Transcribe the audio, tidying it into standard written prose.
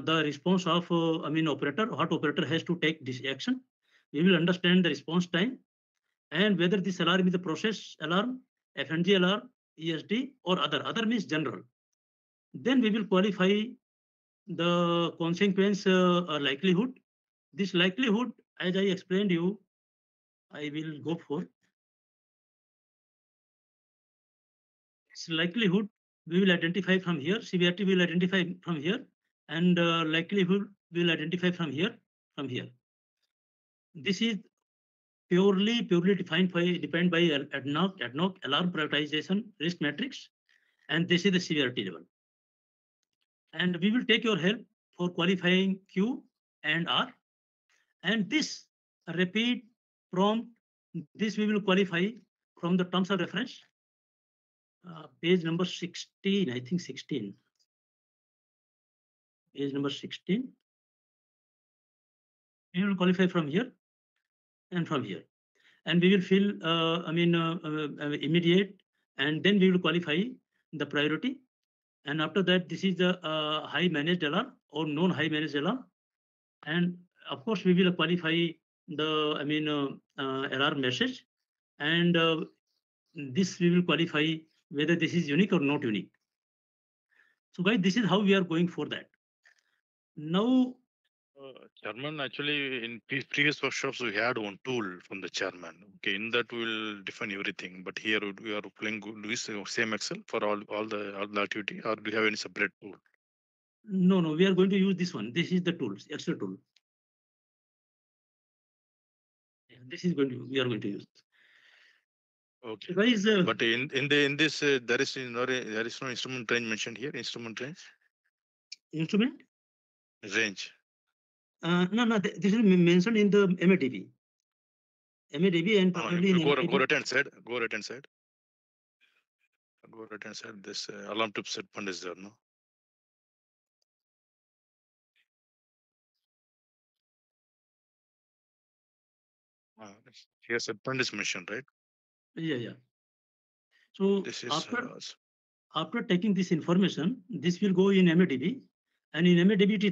the response of operator, what operator has to take this action. We will understand the response time and whether this alarm is a process alarm, FNG alarm, ESD, or other. Other means general. Then we will qualify the consequence likelihood. This likelihood, as I explained you, I will go for this likelihood. We will identify from here. Severity will identify from here, and likelihood will identify from here. This is purely defined by ad hoc alarm prioritization risk matrix, and this is the severity level. And we will take your help for qualifying Q and R, and this repeat prompt, this we will qualify from the terms of reference, page number 16, I think 16. Page number 16. We will qualify from here and from here. And we will fill, immediate, and then we will qualify the priority. And after that, this is the high managed alarm or non-high managed alarm. And of course, we will qualify the error message, and this we will qualify whether this is unique or not unique. So guys, this is how we are going for that. Now, Chairman, actually, in previous workshops, we had one tool from the chairman. Okay, in that we will define everything. But here we are playing same Excel for all the activity, or do you have any separate tool? no, we are going to use this one. This is the tools, Excel tool. This is we are going to use. Okay. So guys, but in this there is no instrument range mentioned here. Instrument range. Instrument Range. No, this is mentioned in the MADB. MADB and probably in go MADB. right hand side. Go right hand side. Go right hand side. This alarm tip set fund is there, no? Here set fund is mentioned, right? Yeah. So This is after taking this information, this will go in MADB, and in MADB it is